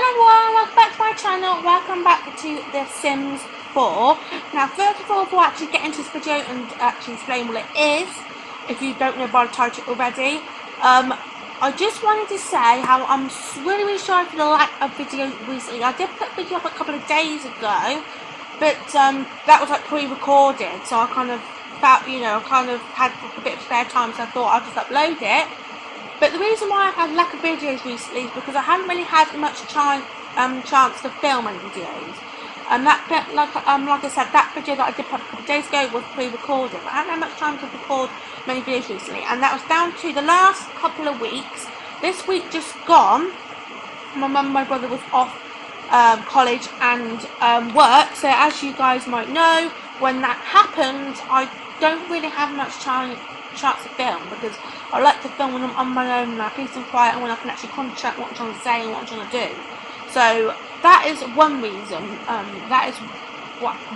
everyone, welcome back to my channel. Welcome back to The Sims 4. Now first of all, before I actually get into this video and actually explain what it is, if you don't know by the title already, I just wanted to say how I'm really sorry for the lack of videos recently. I did put a video up a couple of days ago, but that was like pre-recorded, so I kind of felt, I kind of had a bit of spare time, so I thought I'd just upload it. But the reason why I've had lack of videos recently is because I haven't really had much chance to film any videos. And that bit, like I said, that video that I did put a couple of days ago was pre-recorded. But I haven't had much time to record many videos recently, and that was down to the last couple of weeks. This week just gone, my mum and my brother was off college and work. So as you guys might know, when that happens, I don't really have much chance to film, because I like to film when I'm on my own and I'm peace and quiet, and when I can actually concentrate on what I'm trying to say and what I'm trying to do. So that is one reason. That is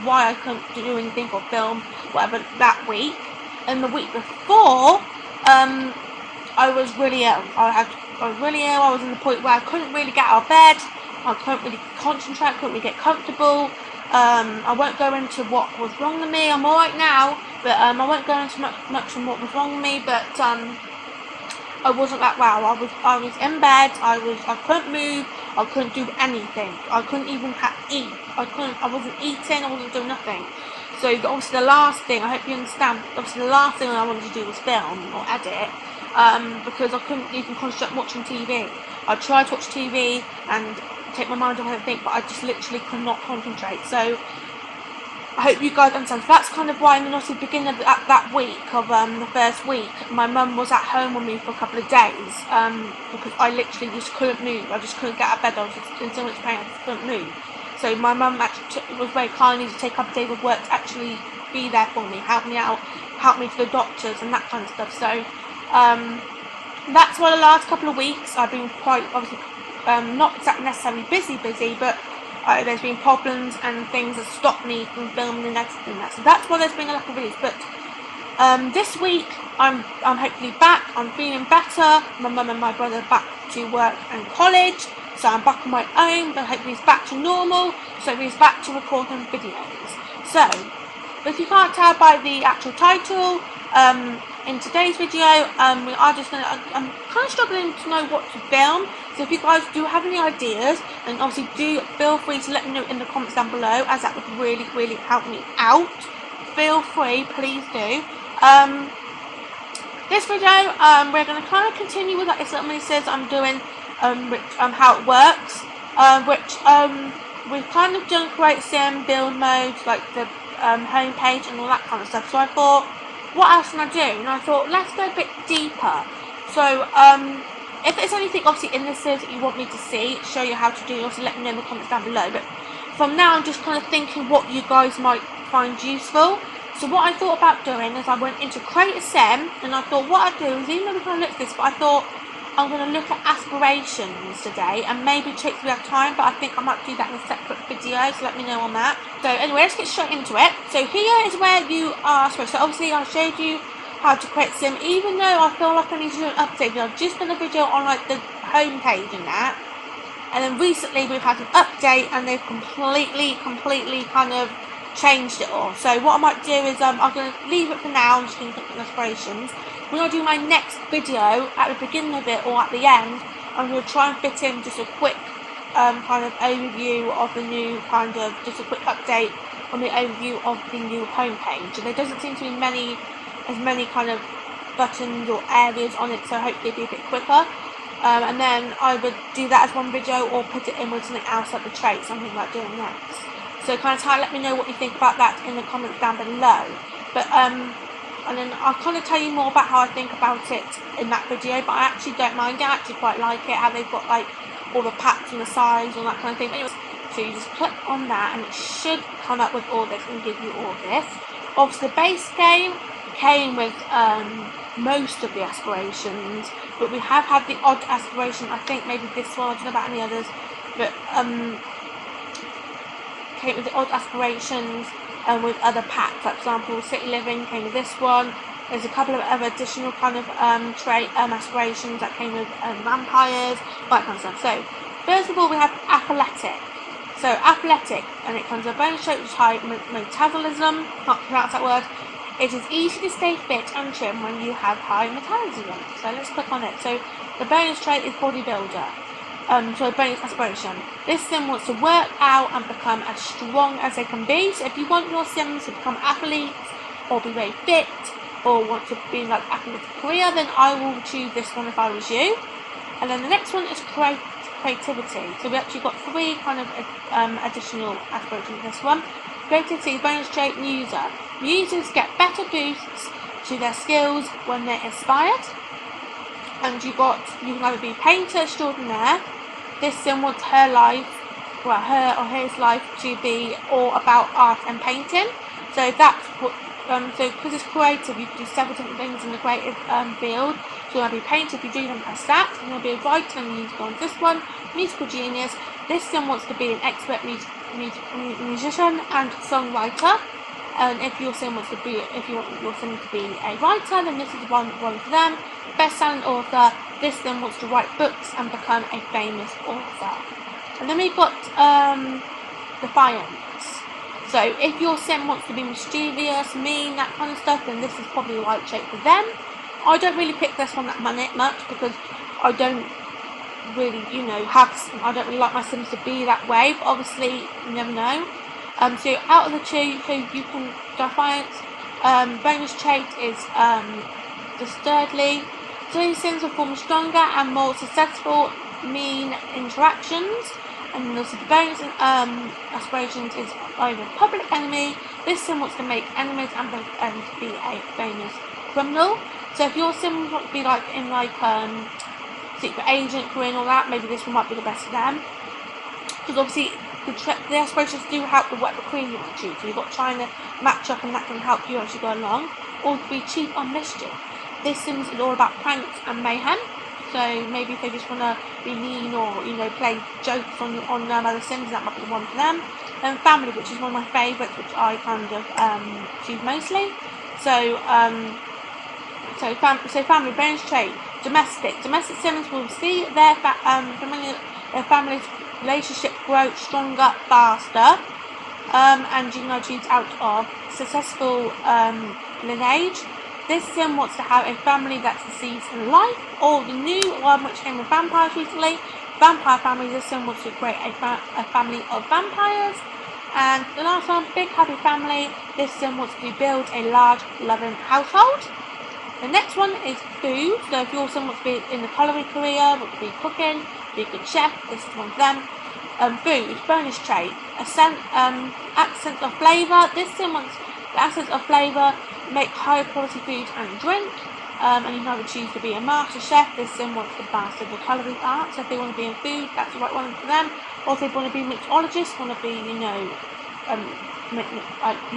why I couldn't do anything or film whatever that week. And the week before, I was really ill. I was really ill. I was in the point where I couldn't really get out of bed. I couldn't really concentrate. Couldn't really get comfortable. I won't go into what was wrong with me. I'm alright now, but I won't go into much on what was wrong with me. But I wasn't that well. I was in bed. I couldn't move. I couldn't do anything. I couldn't even eat. I wasn't eating. I wasn't doing nothing. So obviously the last thing, I hope you understand, obviously the last thing I wanted to do was film or edit, because I couldn't even concentrate on watching TV. I tried to watch TV and take my mind off everything, but I just literally could not concentrate. So I hope you guys understand. So that's kind of why, and then obviously beginning of that week of the first week, my mum was at home with me for a couple of days, because I literally just couldn't move. I just couldn't get out of bed. I was just in so much pain. I just couldn't move. So my mum actually was very kind to take up a day of work to actually be there for me, help me out, help me to the doctors and that kind of stuff. So that's why the last couple of weeks I've been quite, obviously, not exactly necessarily busy, but there's been problems and things that stopped me from filming and editing that. So that's why there's been a lack of videos. But this week I'm hopefully back. I'm feeling better. My mum and my brother are back to work and college, so I'm back on my own. But hopefully it's back to normal. So he's back to recording videos. So if you can't tell by the actual title, in today's video, we are just gonna. I'm kind of struggling to know what to film. So if you guys do have any ideas, and obviously do feel free to let me know in the comments down below, as that would really help me out. Feel free, please do. This video, we're gonna kind of continue with like this little mini-series I'm doing, how it works, we've kind of done create sim build modes, like the home page and all that kind of stuff. So I thought, what else can I do? And I thought, let's go a bit deeper. So if there's anything obviously in this series that you want me to see, show you how to do, obviously let me know in the comments down below. But from now I'm just kind of thinking what you guys might find useful. So what I thought about doing is I went into create a sim, and I thought what I'd do is, even though we're going to look at this, but I thought I'm going to look at aspirations today, and maybe tricks we have time, but I think I might do that in a separate video, so let me know on that. So anyway, let's get straight into it. So here is where you are supposed to, so obviously I showed you how to create sim, even though I feel like I need to do an update. I've just done a video on like the home page and that, and then recently we've had an update and they've completely kind of changed it all. So what I might do is I'm going to leave it for now. I'm just going to click on aspirations. When I do my next video, at the beginning of it or at the end, I'm going to try and fit in just a quick kind of overview of the new just a quick update on the overview of the new homepage. And there doesn't seem to be as many kind of buttons or areas on it, so hopefully it'll be a bit quicker. And then I would do that as one video, or put it in with something else like the traits, something like doing next. So kind of let me know what you think about that in the comments down below. But and then I'll kind of tell you more about how I think about it in that video. But I actually don't mind it. I actually quite like it, how they've got like all the packs and the size and that kind of thing. But anyways, so you just click on that and it should come up with all this and give you all this. Obviously the base game came with most of the aspirations, but we have had the odd aspiration. I think maybe this one, I don't know about any others, but came with the odd aspirations with other packs. For example, City Living came with this one. There's a couple of other additional kind of aspirations that came with vampires, that kind of stuff. So First of all, we have athletic. So athletic, and it comes with a bonus trait which is high metabolism. Can't pronounce that word. It is easy to stay fit and trim when you have high metabolism. So let's click on it. So the bonus trait is bodybuilder. So bonus aspiration. This sim wants to work out and become as strong as they can be. So if you want your sims to become athletes or be very fit or want to be like athletic career, then I will choose this one if I was you. And then the next one is creativity. So we actually got 3 kind of additional aspirations in this one. Creativity, bonus trait, muser. Musers get better boosts to their skills when they're inspired. And you can either be painter extraordinaire. This sim wants her or his life to be all about art and painting. So that's what. So because it's creative, you can do several different things in the creative field. So you'll be a painter if you do them as that. And you'll be a writer and you go on this one. Musical genius. This sim wants to be an expert musician and songwriter. And if your sim wants to be, if you want your sim to be a writer, then this is one for them. Best-selling author. This sim wants to write books and become a famous author. And then we've got defiance. So if your sim wants to be mischievous, mean, that kind of stuff, then this is probably the right trait for them. I don't really pick this one that much because I don't really, I don't really like my sims to be that way. But obviously, you never know. So out of the 2, so you can defiance. Bonus trait is thirdly. So your sims will form stronger and more successful mean interactions. And then also the bonus aspirations is either public enemy. This sim wants to make enemies and be a famous criminal. So if your sim wants to be in secret agent career and all that, maybe this one might be the best for them. Because obviously the aspirations do help the what the queen you want to choose. So you've got trying to match up, and that can help you as you go along. Or to be chief on mischief. This sims is all about pranks and mayhem. So maybe if they just want to be mean or play jokes on other sims, that might be the one for them. Then family, which is one of my favourites, which I kind of choose mostly. So family bonus trait, domestic. Domestic sims will see their family's relationship grow stronger, faster, and you can choose out of successful lineage. This sim wants to have a family that succeeds in life, or the new one which came with vampires recently. Vampire family. This sim wants to create a family of vampires. And the last one, big happy family. This sim wants to build a large loving household. The next one is food. So if your sim wants to be in the culinary career, wants to be cooking, be a good chef, this is one for them. Food, bonus trait, accents of flavour. This sim wants the accents of flavour, make high quality food and drink. And you can either choose to be a master chef. This sim wants to master the culinary arts. So if they want to be in food, that's the right one for them. Or if they want to be mixologists, want to be, you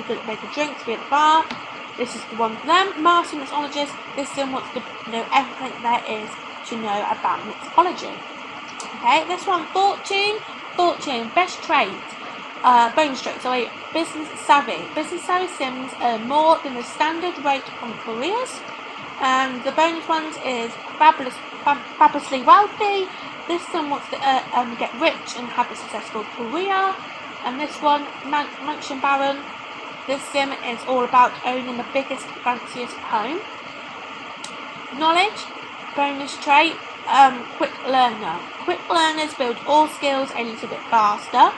could make a drink to be at the bar. This is the one for them. Master mixologist. This sim wants to know everything there is to know about mixology. Okay, this one, fortune. Fortune, best trait. Bonus trait, sorry, business savvy. Business savvy sims earn more than the standard rate from careers. And the bonus ones is fabulously wealthy. This sim wants to get rich and have a successful career. And this one, mansion baron. This sim is all about owning the biggest, fanciest home. Knowledge, bonus trait, quick learner. Quick learners build all skills a little bit faster.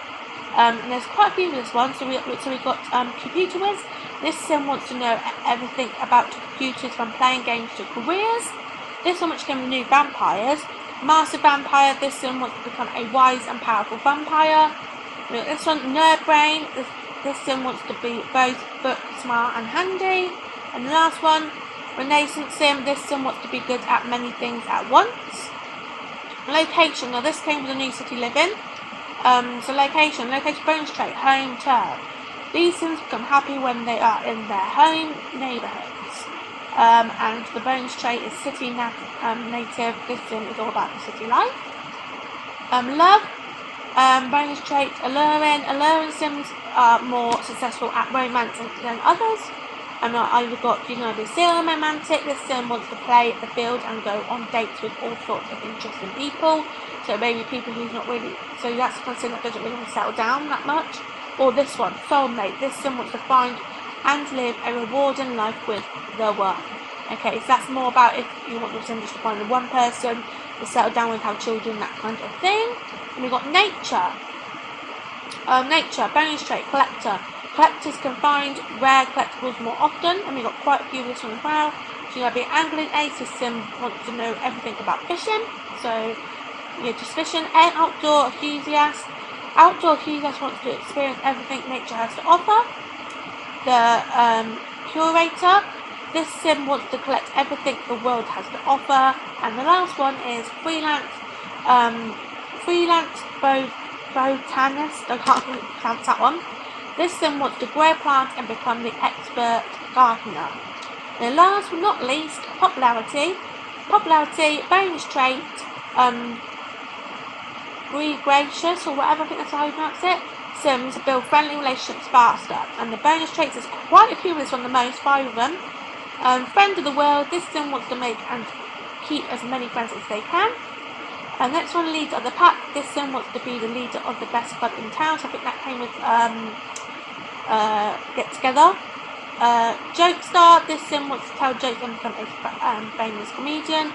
And there's quite a few of this one. So we've got computer whiz. This sim wants to know everything about computers from playing games to careers. This one which came with new vampires. Master vampire. This sim wants to become a wise and powerful vampire. This one, nerd brain. This sim wants to be both book smart and handy. And the last one, renaissance sim. This sim wants to be good at many things at once. Location. Now this came with a new city living. So location bonus trait, home turf. These sims become happy when they are in their home neighbourhoods. And the bonus trait is city native. This sim is all about the city life. Love. Bonus trait, alluring. Alluring sims are more successful at romance than others. And I either got, the serial romantic. This sim wants to play the field and go on dates with all sorts of interesting people. So maybe people who's not really, so that's the kind of sim that doesn't really want to settle down that much. Or this one, soulmate. This sim wants to find and live a rewarding life with the one. Okay, so that's more about if you want your sim just to find the one person, to settle down with, have children, that kind of thing. And we've got nature. Nature, bonus trait, collector. Collectors can find rare collectibles more often, and we've got quite a few of this one as well. So you'll be angling ace. This sim wants to know everything about fishing. So you're just fishing. An outdoor enthusiast. Outdoor enthusiast wants to experience everything nature has to offer. The curator. This sim wants to collect everything the world has to offer. And the last one is freelance. Freelance botanist. I can't pronounce that one. This sim wants to grow plants and become the expert gardener. And last but not least, popularity. Popularity, bonus trait, gracious or whatever, I think that's how you pronounce it. Sims build friendly relationships faster. And the bonus traits, there's quite a few of this one, the most, 5 of them. Friend of the world. This sim wants to make and keep as many friends as they can. And next one, leader of the pack. This sim wants to be the leader of the best club in town. So I think that came with get together. Jokestar. This sim wants to tell jokes and become a famous comedian.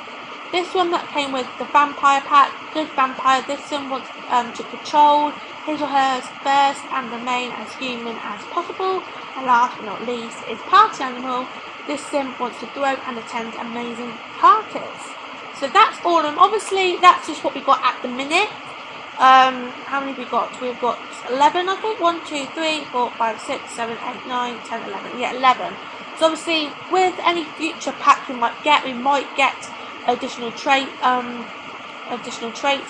This one that came with the vampire pack. Good vampire. This sim wants to patrol his or her first and remain as human as possible. And last but not least is party animal. This sim wants to throw and attend amazing parties. So that's all of them. Obviously, that's just what we got at the minute. How many have we got? We've got 11, I think. 1, 2, 3, 4, 5, 6, 7, 8, 9, 10, 11. Yeah, 11. So obviously, with any future pack we might get additional traits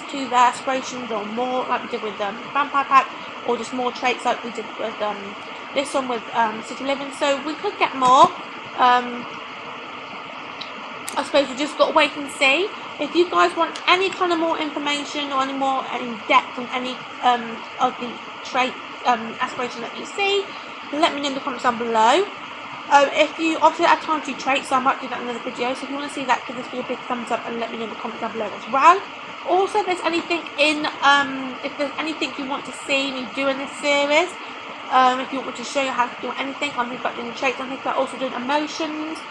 to the aspirations, or more, like we did with the vampire pack, or just more traits like we did with this one with city living. So we could get more. I suppose we just got to wait and see. If you guys want any kind of more information or any more in depth on any of the trait aspiration that you see, let me know in the comments down below. If you obviously have time to do traits, so I might do that in another video. So if you want to see that, give this video a big thumbs up and let me know in the comments down below as well. Also, if there's anything you want to see me do in this series, if you want me to show you how to do anything, I'm thinking about doing traits. I'm thinking about also doing emotions.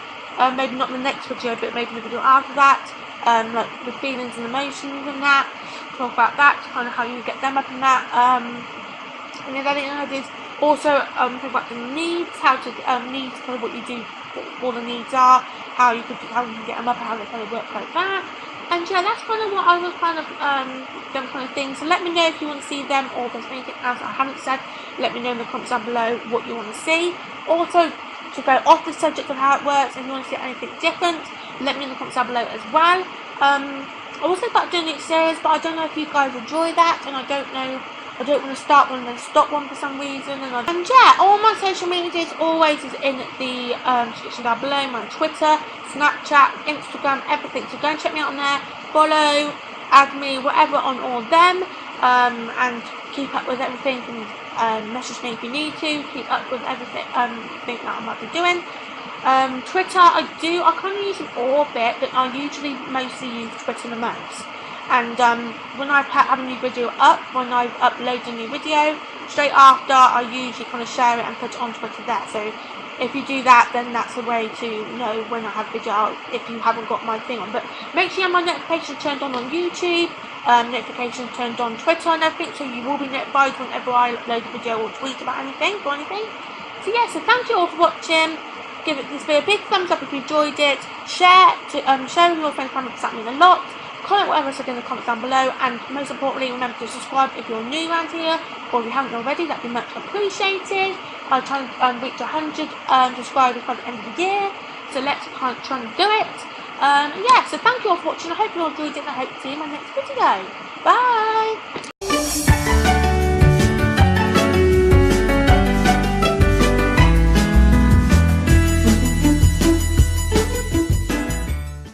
Maybe not in the next video, but maybe the video after that. Like the feelings and emotions and that. Talk about that, kind of how you get them up and that. And the other thing I did also think about the needs, how to needs, kind of what you do, what all the needs are, how you can get them up, and how they kind of work like that. And yeah, that's kind of what I was kind of them kind of things. So let me know if you want to see them, or if there's anything else I haven't said. Let me know in the comments down below what you want to see. Also, to go off the subject of how it works, if you want to see anything different, let me know in the comments down below as well. I was thinking about doing each series, but I don't know if you guys enjoy that, and I don't want to start one and then stop one for some reason. And yeah, all my social media always is in the description down below. My Twitter, Snapchat, Instagram, everything. So go and check me out on there. Follow, add me, whatever on all of them, and keep up with everything. And message me if you need to. Keep up with everything that I might be doing. Twitter, I kind of use it all a bit, but I usually mostly use Twitter the most. And when I have a new video up, when I upload a new video, straight after I usually kind of share it and put it on Twitter there. So if you do that, then that's a way to know when I have a video out if you haven't got my thing on. But make sure you have my notifications turned on YouTube, notifications turned on Twitter and everything, so you will be notified whenever I upload a video or tweet about anything or anything. So yeah, so thank you all for watching. Give this video a big thumbs up if you enjoyed it. Share with your friends, family, because that means a lot. Comment whatever I said in the comments down below, and most importantly, remember to subscribe if you're new around here, or if you haven't already, that'd be much appreciated. I'll try and reach 100 subscribers by the end of the year, so let's try and do it. Yeah, so thank you all for watching. I hope you all enjoyed it, and I hope to see you in my next video. Bye!